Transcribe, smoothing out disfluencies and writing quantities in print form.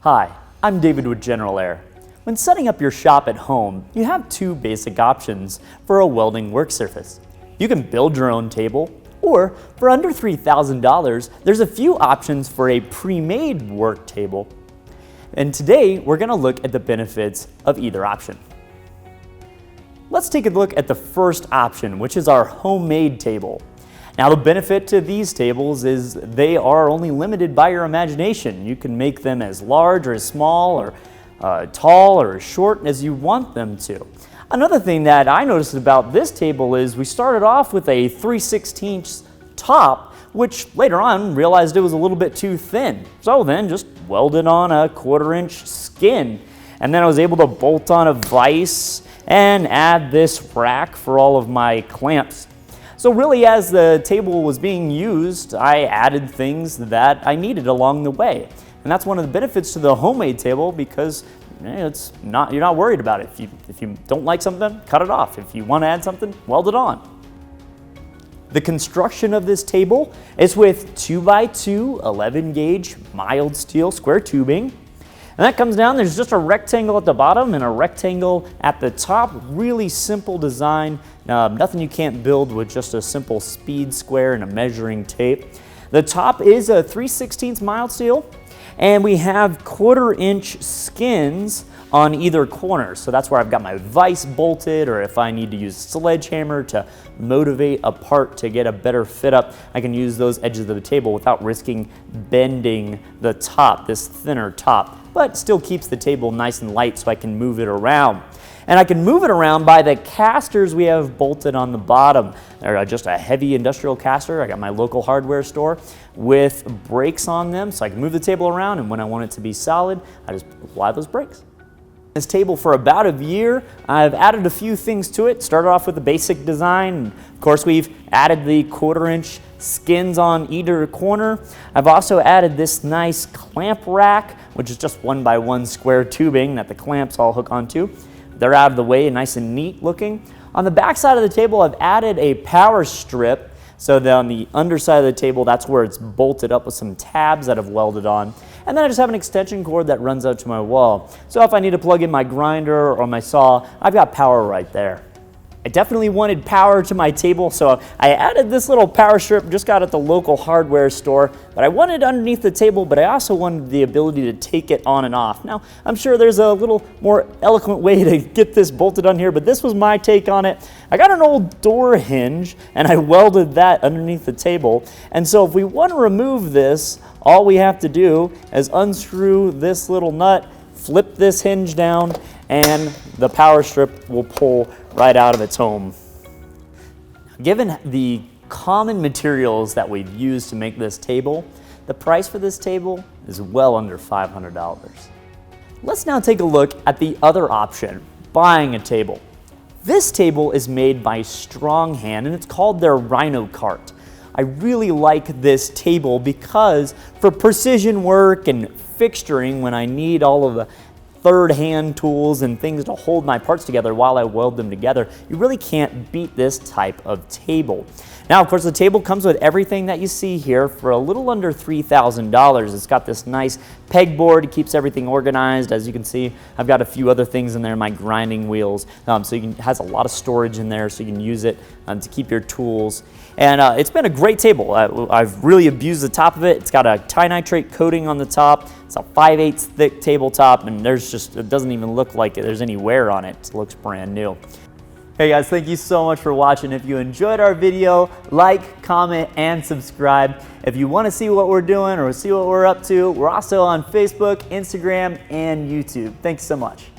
Hi, I'm David with General Air. When setting up your shop at home, you have two basic options for a welding work surface. You can build your own table, or for under $3,000, there's a few options for a pre-made work table. And today, we're going to look at the benefits of either option. Let's take a look at the first option, which is our homemade table. Now, the benefit to these tables is they are only limited by your imagination. You can make them as large or as small or tall or as short as you want them to. Another thing that I noticed about this table is we started off with a 3/16 top, which later on realized it was a little bit too thin. So then just welded on a 1/4-inch skin. And then I was able to bolt on a vise and add this rack for all of my clamps. So really, as the table was being used, I added things that I needed along the way. And that's one of the benefits to the homemade table, because you're not worried about it. If you don't like something, cut it off. If you want to add something, weld it on. The construction of this table is with 2x2 11-gauge mild steel square tubing. And that comes down, there's just a rectangle at the bottom and a rectangle at the top. Really simple design. Nothing you can't build with just a simple speed square and a measuring tape. The top is a 3/16 mild steel, and we have 1/4-inch skins on either corner. So that's where I've got my vise bolted, or if I need to use a sledgehammer to motivate a part to get a better fit up, I can use those edges of the table without risking bending the top, this thinner top, but still keeps the table nice and light so I can move it around. And I can move it around by the casters we have bolted on the bottom. They're just a heavy industrial caster. I got my local hardware store with brakes on them, so I can move the table around, and when I want it to be solid, I just apply those brakes. This table for about a year. I've added a few things to it. Started off with the basic design. Of course, we've added the 1/4-inch skins on either corner. I've also added this nice clamp rack, which is just 1x1 square tubing that the clamps all hook onto. They're out of the way and nice and neat looking. On the back side of the table, I've added a power strip, so that on the underside of the table, that's where it's bolted up with some tabs that I've welded on. And then I just have an extension cord that runs out to my wall. So if I need to plug in my grinder or my saw, I've got power right there. I definitely wanted power to my table, so I added this little power strip, just got at the local hardware store, but I wanted it underneath the table, but I also wanted the ability to take it on and off. Now, I'm sure there's a little more eloquent way to get this bolted on here, but this was my take on it. I got an old door hinge, and I welded that underneath the table. And so if we want to remove this, all we have to do is unscrew this little nut, flip this hinge down, and the power strip will pull right out of its home. Given the common materials that we've used to make this table, the price for this table is well under $500. Let's now take a look at the other option, buying a table. This table is made by Stronghand, and it's called their Rhino Cart. I really like this table because for precision work and fixturing, when I need all of the third-hand tools and things to hold my parts together while I weld them together, you really can't beat this type of table. Now, of course, the table comes with everything that you see here for a little under $3,000. It's got this nice pegboard. It keeps everything organized. As you can see, I've got a few other things in there, my grinding wheels. It has a lot of storage in there, so you can use it to keep your tools. And it's been a great table. I've really abused the top of it. It's got a tinitrate coating on the top. It's a 5/8 thick tabletop, and it doesn't even look like there's any wear on it. It looks brand new. Hey guys, thank you so much for watching. If you enjoyed our video, like, comment, and subscribe. If you want to see what we're doing or see what we're up to, we're also on Facebook, Instagram, and YouTube. Thanks so much.